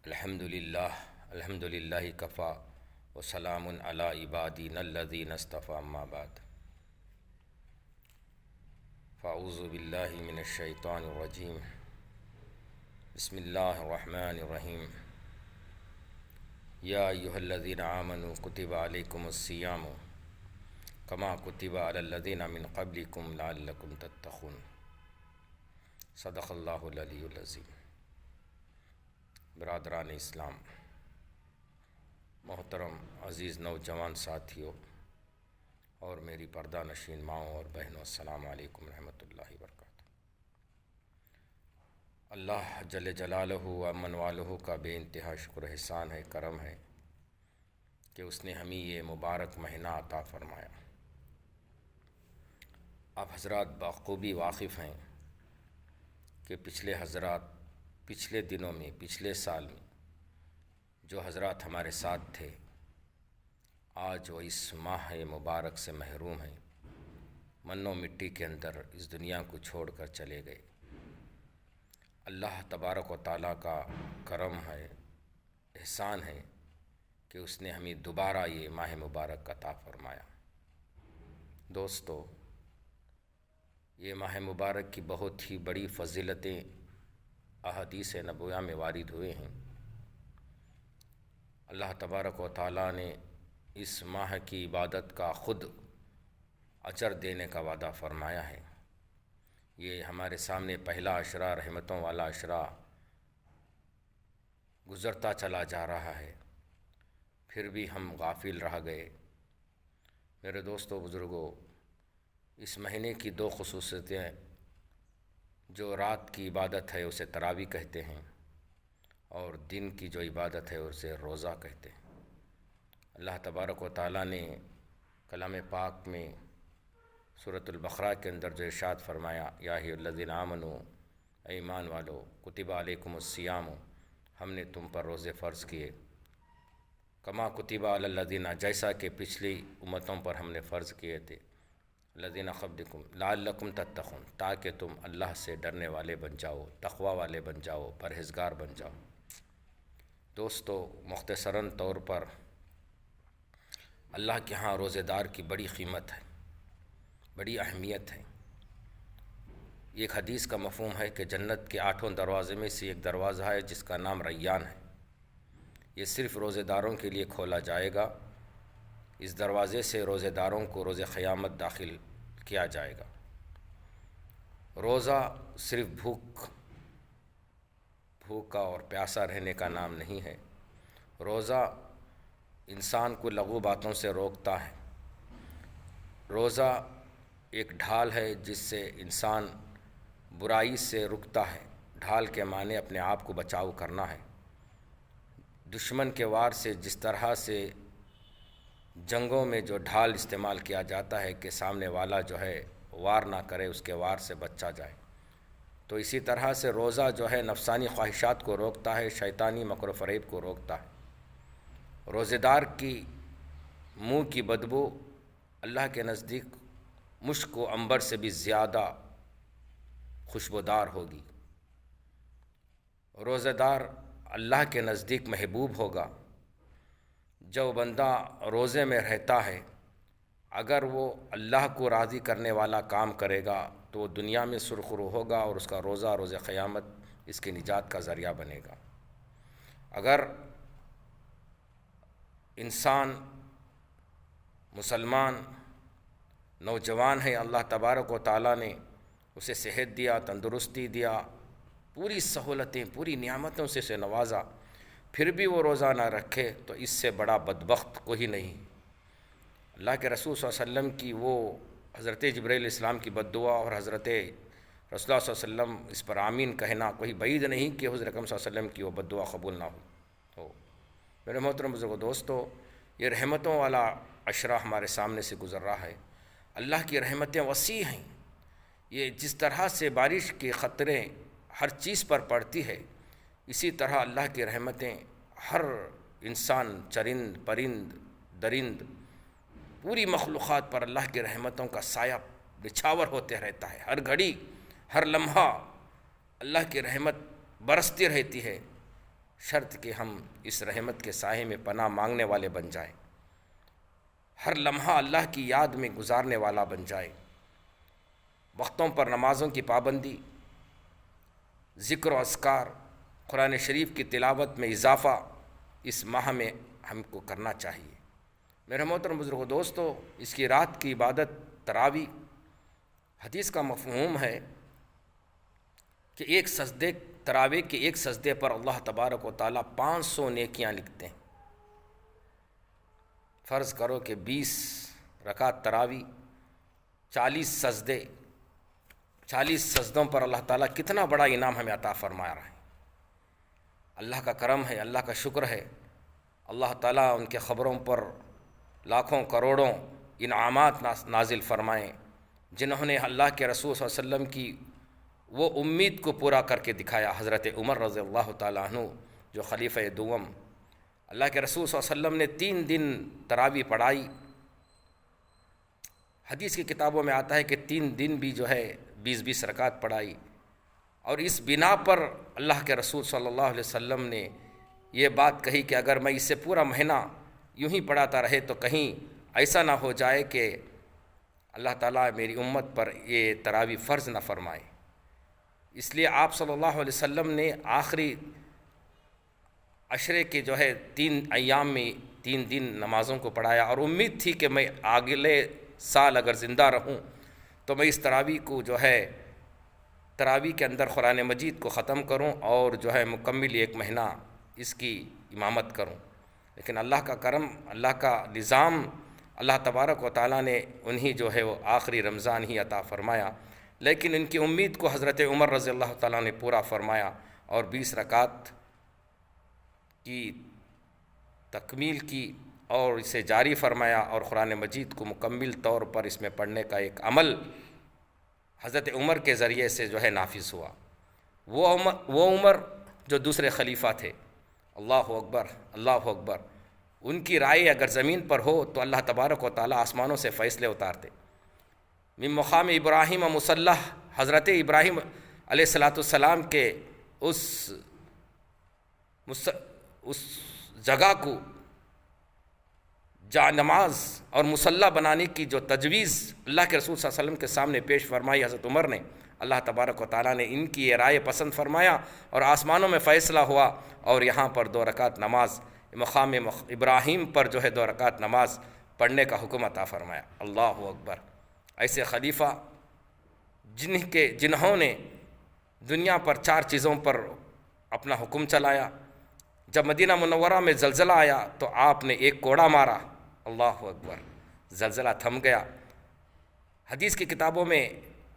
الحمد للہ کفا وسلام علی عبادین الذین اصطفیٰ اما بعد فاعوذ باللہ من الشیطان الرجیم بسم اللہ الرحمن الرحیم یا ایہا الذین آمنوا کتب علیکم الصیام کما کتب علی الذین من قبلکم لعلکم تتقون صدق اللہ العلی العظیم۔ برادران اسلام، محترم عزیز نوجوان ساتھیوں اور میری پردہ نشین ماؤں اور بہنوں، السلام علیکم ورحمۃ اللہ وبرکاتہ۔ اللہ جل جلالہ و امن والہ کا بے انتہا شکر احسان ہے، کرم ہے کہ اس نے ہمیں یہ مبارک مہینہ عطا فرمایا۔ آپ حضرات بخوبی واقف ہیں کہ پچھلے دنوں میں، پچھلے سال میں جو حضرات ہمارے ساتھ تھے، آج وہ اس ماہ مبارک سے محروم ہیں، من و مٹی کے اندر اس دنیا کو چھوڑ کر چلے گئے۔ اللہ تبارک و تعالیٰ کا کرم ہے، احسان ہے کہ اس نے ہمیں دوبارہ یہ ماہ مبارک عطا فرمایا۔ دوستو، یہ ماہ مبارک کی بہت ہی بڑی فضیلتیں احادیث نبویہ میں وارد ہوئے ہیں۔ اللہ تبارک و تعالیٰ نے اس ماہ کی عبادت کا خود اجر دینے کا وعدہ فرمایا ہے۔ یہ ہمارے سامنے پہلا عشرہ، رحمتوں والا عشرہ گزرتا چلا جا رہا ہے، پھر بھی ہم غافل رہ گئے۔ میرے دوستو، بزرگوں، اس مہینے کی دو خصوصیتیں، جو رات کی عبادت ہے اسے تراویح کہتے ہیں، اور دن کی جو عبادت ہے اسے روزہ کہتے ہیں۔ اللہ تبارک و تعالیٰ نے کلام پاک میں سورۃ البقرہ کے اندر جو ارشاد فرمایا، یا ایھا الذین آمنوا، اے ایمان والو، کتب علیکم الصیام، ہم نے تم پر روزے فرض کیے، کما کتب علی الذین، جیسا کہ پچھلی امتوں پر ہم نے فرض کیے تھے، الذین قبلکم لعلکم تتقون، تاکہ تم اللہ سے ڈرنے والے بن جاؤ، تقوی والے بن جاؤ، پرہیزگار بن جاؤ۔ دوستو، مختصراً طور پر اللہ کے ہاں روزے دار کی بڑی قیمت ہے، بڑی اہمیت ہے۔ ایک حدیث کا مفہوم ہے کہ جنت کے 8 دروازے میں سے ایک دروازہ ہے جس کا نام ریان ہے۔ یہ صرف روزے داروں کے لیے کھولا جائے گا۔ اس دروازے سے روزے داروں کو روز قیامت داخل کیا جائے گا۔ روزہ صرف بھوکا اور پیاسا رہنے کا نام نہیں ہے۔ روزہ انسان کو لغو باتوں سے روکتا ہے۔ روزہ ایک ڈھال ہے جس سے انسان برائی سے رکتا ہے۔ ڈھال کے معنی اپنے آپ کو بچاؤ کرنا ہے۔ دشمن کے وار سے جس طرح سے جنگوں میں جو ڈھال استعمال کیا جاتا ہے کہ سامنے والا جو ہے وار نہ کرے، اس کے وار سے بچا جائے، تو اسی طرح سے روزہ جو ہے نفسانی خواہشات کو روکتا ہے، شیطانی مکر و فریب کو روکتا ہے۔ روزے دار کی منہ کی بدبو اللہ کے نزدیک مشک و عنبر سے بھی زیادہ خوشبودار ہوگی۔ روزہ دار اللہ کے نزدیک محبوب ہوگا۔ جو بندہ روزے میں رہتا ہے، اگر وہ اللہ کو راضی کرنے والا کام کرے گا تو وہ دنیا میں سرخرو ہوگا، اور اس کا روزہ روز قیامت اس کی نجات کا ذریعہ بنے گا۔ اگر انسان مسلمان نوجوان ہے، اللہ تبارک و تعالیٰ نے اسے صحت دیا، تندرستی دیا، پوری سہولتیں، پوری نعمتوں سے اسے نوازا، پھر بھی وہ روزہ نہ رکھے تو اس سے بڑا بدبخت کوئی نہیں۔ اللہ کے رسول صلی اللہ علیہ وسلم کی وہ حضرت جبرائیل علیہ السلام کی بد دعا اور حضرت رسول اللہ صلی اللہ علیہ وسلم اس پر آمین کہنا کوئی بعید نہیں کہ حضرت اکرم صلی اللہ علیہ وسلم کی وہ بد دعا قبول نہ ہو۔ میرے محترم بزرگوں، دوستو، یہ رحمتوں والا عشرہ ہمارے سامنے سے گزر رہا ہے۔ اللہ کی رحمتیں وسیع ہیں۔ یہ جس طرح سے بارش کے قطرے ہر چیز پر پڑتی ہے، اسی طرح اللہ کی رحمتیں ہر انسان، چرند، پرند، درند، پوری مخلوقات پر اللہ کی رحمتوں کا سایہ نچھاور ہوتے رہتا ہے۔ ہر گھڑی، ہر لمحہ اللہ کی رحمت برستی رہتی ہے۔ شرط کہ ہم اس رحمت کے سائے میں پناہ مانگنے والے بن جائیں، ہر لمحہ اللہ کی یاد میں گزارنے والا بن جائے، وقتوں پر نمازوں کی پابندی، ذکر و اذکار، قرآن شریف کی تلاوت میں اضافہ اس ماہ میں ہم کو کرنا چاہیے۔ میرے محترم بزرگوں دوستو، اس کی رات کی عبادت تراویح، حدیث کا مفہوم ہے کہ ایک سجدے تراویح کے ایک سجدے پر اللہ تبارک و تعالیٰ 500 نیکیاں لکھتے ہیں۔ فرض کرو کہ 20 رکعت تراویح، 40 سجدے، 40 سجدوں پر اللہ تعالیٰ کتنا بڑا انعام ہمیں عطا فرما رہا ہے۔ اللہ کا کرم ہے، اللہ کا شکر ہے، اللہ تعالیٰ ان کے خبروں پر لاکھوں کروڑوں انعامات نازل فرمائیں، جنہوں نے اللہ کے رسول صلی اللہ علیہ وسلم کی وہ امید کو پورا کر کے دکھایا۔ حضرت عمر رضی اللہ تعالیٰ عنہ جو خلیفہ دوم، اللہ کے رسول صلی اللہ علیہ وسلم نے 3 دن تراویح پڑھائی۔ حدیث کی کتابوں میں آتا ہے کہ 3 دن بھی جو ہے 20 رکعت پڑھائی، اور اس بنا پر اللہ کے رسول صلی اللہ علیہ وسلم نے یہ بات کہی کہ اگر میں اس سے پورا مہینہ یوں ہی پڑھاتا رہے تو کہیں ایسا نہ ہو جائے کہ اللہ تعالیٰ میری امت پر یہ تراویح فرض نہ فرمائے۔ اس لیے آپ صلی اللہ علیہ وسلم نے آخری عشرے کے جو ہے 3 ایام میں 3 دن نمازوں کو پڑھایا، اور امید تھی کہ میں اگلے سال اگر زندہ رہوں تو میں اس تراویح کو جو ہے تراویح کے اندر قرآن مجید کو ختم کروں اور جو ہے مکمل 1 مہینہ اس کی امامت کروں۔ لیکن اللہ کا کرم، اللہ کا نظام، اللہ تبارک و تعالیٰ نے انہی جو ہے وہ آخری رمضان ہی عطا فرمایا، لیکن ان کی امید کو حضرت عمر رضی اللہ تعالیٰ نے پورا فرمایا اور 20 رکعت کی تکمیل کی اور اسے جاری فرمایا، اور قرآن مجید کو مکمل طور پر اس میں پڑھنے کا ایک عمل حضرت عمر کے ذریعے سے جو ہے نافذ ہوا۔ وہ عمر جو دوسرے خلیفہ تھے، اللہ اکبر اللہ اکبر، ان کی رائے اگر زمین پر ہو تو اللہ تبارک و تعالیٰ آسمانوں سے فیصلے اتارتے۔ من مقام ابراہیم مصلح، حضرت ابراہیم علیہ السلام کے اس جگہ کو جا نماز اور مصلی بنانے کی جو تجویز اللہ کے رسول صلی اللہ علیہ وسلم کے سامنے پیش فرمائی حضرت عمر نے، اللہ تبارک و تعالیٰ نے ان کی یہ رائے پسند فرمایا اور آسمانوں میں فیصلہ ہوا، اور یہاں پر 2 رکعت نماز مقام ابراہیم پر جو ہے 2 رکعت نماز پڑھنے کا حکم عطا فرمایا۔ اللہ اکبر! ایسے خلیفہ جنہوں نے دنیا پر 4 چیزوں پر اپنا حکم چلایا۔ جب مدینہ منورہ میں زلزلہ آیا تو آپ نے ایک کوڑا مارا، اللہ اکبر، زلزلہ تھم گیا۔ حدیث کی کتابوں میں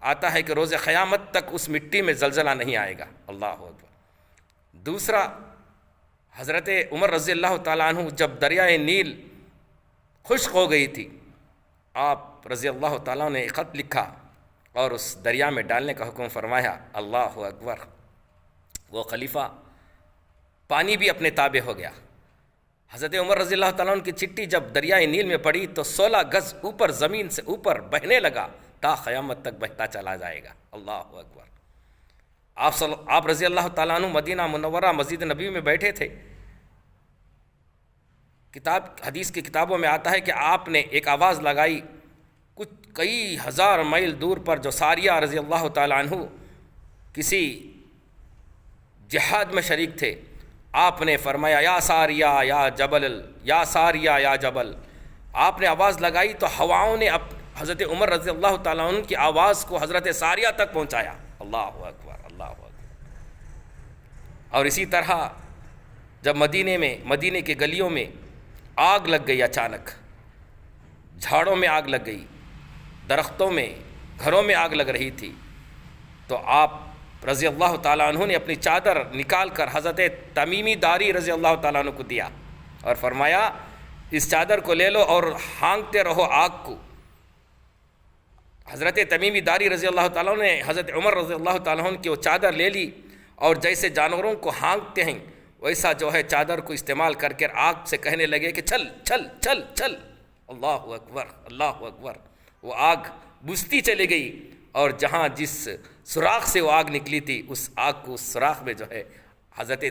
آتا ہے کہ روز قیامت تک اس مٹی میں زلزلہ نہیں آئے گا، اللہ اکبر۔ دوسرا، حضرت عمر رضی اللہ تعالیٰ عنہ جب دریائے نیل خشک ہو گئی تھی، آپ رضی اللہ تعالیٰ نے ایک خط لکھا اور اس دریا میں ڈالنے کا حکم فرمایا، اللہ اکبر۔ وہ خلیفہ پانی بھی اپنے تابع ہو گیا۔ حضرت عمر رضی اللہ تعالیٰ عنہ کی چٹھی جب دریائے نیل میں پڑی تو 16 گز اوپر، زمین سے اوپر بہنے لگا، تا قیامت تک بہتا چلا جائے گا، اللہ اکبر۔ آپ رضی اللہ تعالیٰ عنہ مدینہ منورہ مسجد نبی میں بیٹھے تھے۔ حدیث کی کتابوں میں آتا ہے کہ آپ نے ایک آواز لگائی، کئی ہزار میل دور پر جو ساریہ رضی اللہ تعالیٰ عنہ کسی جہاد میں شریک تھے، آپ نے فرمایا یا ساریہ یا جبل، یا ساریہ یا جبل۔ آپ نے آواز لگائی تو ہواؤں نے حضرت عمر رضی اللہ تعالیٰ عنہ کی آواز کو حضرت ساریہ تک پہنچایا، اللہ اکبر اللہ اکبر۔ اور اسی طرح جب مدینے کے گلیوں میں آگ لگ گئی، اچانک جھاڑوں میں آگ لگ گئی، درختوں میں، گھروں میں آگ لگ رہی تھی، تو آپ رضی اللہ تعالیٰ عنہ نے اپنی چادر نکال کر حضرت تمیمی داری رضی اللہ تعالیٰ عنہ کو دیا اور فرمایا اس چادر کو لے لو اور ہانکتے رہو آگ کو۔ حضرت تمیمی داری رضی اللہ تعالیٰ عنہ نے حضرت عمر رضی اللہ تعالیٰ عنہ کی وہ چادر لے لی، اور جیسے جانوروں کو ہانکتے ہیں ویسا جو ہے چادر کو استعمال کر کے آگ سے کہنے لگے کہ چل چل چل چل، اللہ اکبر اللہ اکبر۔ وہ آگ بجھتی چلی گئی، اور جہاں جس سوراخ سے وہ آگ نکلی تھی اس آگ کو اس سوراخ میں جو ہے حضرت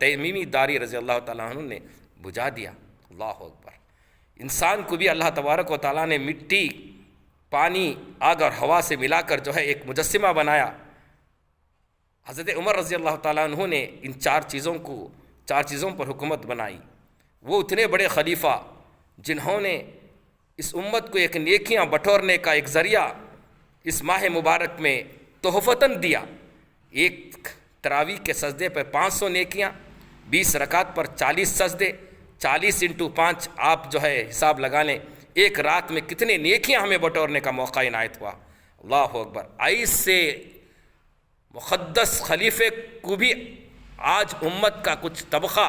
تیمیمی داری رضی اللہ تعالیٰ عنہ نے بجھا دیا۔ اللہ اکبر۔ انسان کو بھی اللہ تبارک و تعالیٰ نے مٹی، پانی، آگ اور ہوا سے ملا کر جو ہے ایک مجسمہ بنایا۔ حضرت عمر رضی اللہ تعالیٰ عنہ نے ان چار چیزوں پر حکومت بنائی۔ وہ اتنے بڑے خلیفہ جنہوں نے اس امت کو ایک نیکیاں بٹورنے کا ایک ذریعہ اس ماہ مبارک میں تحفتاً دیا۔ ایک تراویح کے سجدے پر 500 نیکیاں، 20 رکعت پر 40 سجدے، 40 × 5 آپ جو ہے حساب لگا لیں، ایک رات میں کتنے نیکیاں ہمیں بٹورنے کا موقع عنایت ہوا۔ اللہ اکبر۔ ایسے مقدس خلیفے کو بھی آج امت کا کچھ طبقہ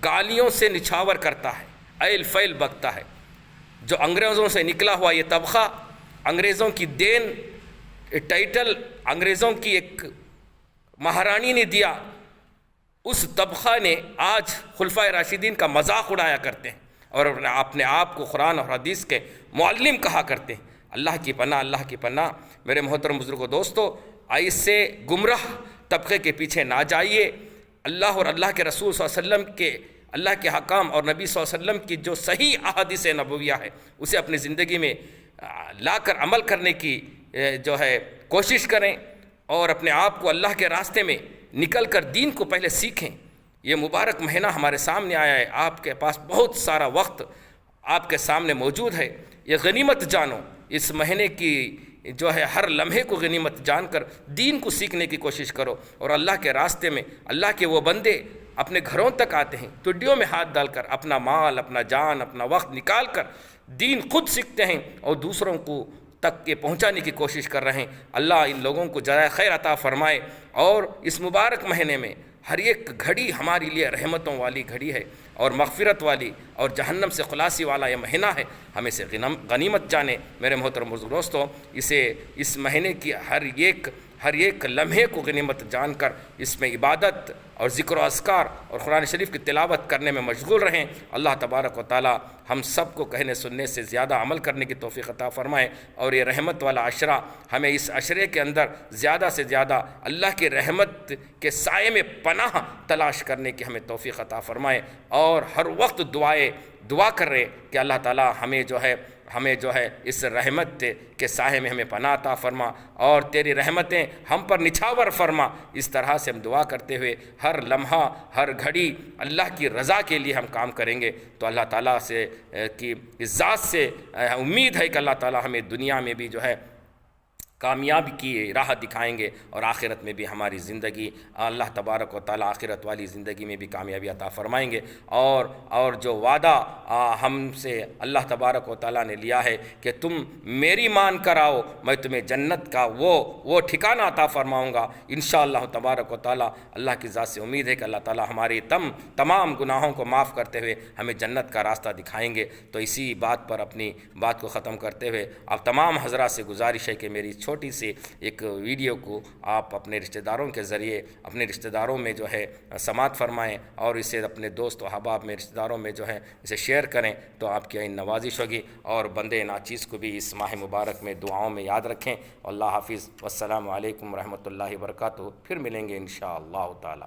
گالیوں سے نچھاور کرتا ہے، ایل فیل بکتا ہے۔ جو انگریزوں سے نکلا ہوا یہ طبقہ، انگریزوں کی دین، ٹائٹل انگریزوں کی ایک مہارانی نے دیا، اس طبقہ نے آج خلفائے راشدین کا مذاق اڑایا کرتے ہیں اور اپنے آپ کو قرآن اور حدیث کے معلم کہا کرتے ہیں۔ اللہ کی پناہ، اللہ کی پناہ۔ میرے محترم بزرگوں، دوستو، ایسے گمراہ طبقے کے پیچھے نہ جائیے۔ اللہ اور اللہ کے رسول صلی اللہ علیہ وسلم کے، اللہ کے حکام اور نبی صلی اللہ علیہ وسلم کی جو صحیح احادیث نبویہ ہے اسے اپنی زندگی میں لا کر عمل کرنے کی جو ہے کوشش کریں، اور اپنے آپ کو اللہ کے راستے میں نکل کر دین کو پہلے سیکھیں۔ یہ مبارک مہینہ ہمارے سامنے آیا ہے، آپ کے پاس بہت سارا وقت آپ کے سامنے موجود ہے۔ یہ غنیمت جانو، اس مہینے کی جو ہے ہر لمحے کو غنیمت جان کر دین کو سیکھنے کی کوشش کرو۔ اور اللہ کے راستے میں اللہ کے وہ بندے اپنے گھروں تک آتے ہیں، ٹڈیوں میں ہاتھ ڈال کر اپنا مال، اپنا جان، اپنا وقت نکال کر دین خود سیکھتے ہیں اور دوسروں کو تک کے پہنچانے کی کوشش کر رہے ہیں۔ اللہ ان لوگوں کو جزائے خیر عطا فرمائے، اور اس مبارک مہینے میں ہر ایک گھڑی ہمارے لیے رحمتوں والی گھڑی ہے اور مغفرت والی اور جہنم سے خلاصی والا یہ مہینہ ہے، ہم اسے غنیمت جانیں۔ میرے محترم دوستو، اس مہینے کی ہر ایک لمحے کو غنیمت جان کر اس میں عبادت اور ذکر و اذکار اور قرآن شریف کی تلاوت کرنے میں مشغول رہیں۔ اللہ تبارک و تعالی ہم سب کو کہنے سننے سے زیادہ عمل کرنے کی توفیق عطا فرمائے، اور یہ رحمت والا عشرہ، ہمیں اس عشرے کے اندر زیادہ سے زیادہ اللہ کی رحمت کے سائے میں پناہ تلاش کرنے کی ہمیں توفیق عطا فرمائے، اور ہر وقت دعا کر رہے کہ اللہ تعالی ہمیں جو ہے اس رحمت کے سائے میں ہمیں پناہ عطا فرما، اور تیری رحمتیں ہم پر نچھاور فرما۔ اس طرح سے ہم دعا کرتے ہوئے ہر لمحہ، ہر گھڑی اللہ کی رضا کے لیے ہم کام کریں گے تو اللہ تعالیٰ سے کی اس ذات سے امید ہے کہ اللہ تعالیٰ ہمیں دنیا میں بھی جو ہے کامیابی کی راہ دکھائیں گے، اور آخرت میں بھی ہماری زندگی اللہ تبارک و تعالیٰ آخرت والی زندگی میں بھی کامیابی عطا فرمائیں گے۔ اور جو وعدہ ہم سے اللہ تبارک و تعالیٰ نے لیا ہے کہ تم میری مان کر آؤ، میں تمہیں جنت کا وہ ٹھکانہ عطا فرماؤں گا، انشاءاللہ تبارک و تعالیٰ۔ اللہ کی ذات سے امید ہے کہ اللہ تعالیٰ ہماری تمام گناہوں کو معاف کرتے ہوئے ہمیں جنت کا راستہ دکھائیں گے۔ تو اسی بات پر اپنی بات کو ختم کرتے ہوئے اب تمام حضرات سے گزارش ہے کہ میری چھوٹی سی ایک ویڈیو کو آپ اپنے رشتہ داروں کے ذریعے اپنے رشتہ داروں میں جو ہے سماعت فرمائیں، اور اسے اپنے دوست و احباب میں رشتہ داروں میں جو ہے اسے شیئر کریں، تو آپ کی نوازش ہوگی، اور بندے ناچیز کو بھی اس ماہ مبارک میں دعاؤں میں یاد رکھیں۔ اللہ حافظ، والسلام علیکم ورحمۃ اللہ وبرکاتہ۔ پھر ملیں گے انشاءاللہ تعالی۔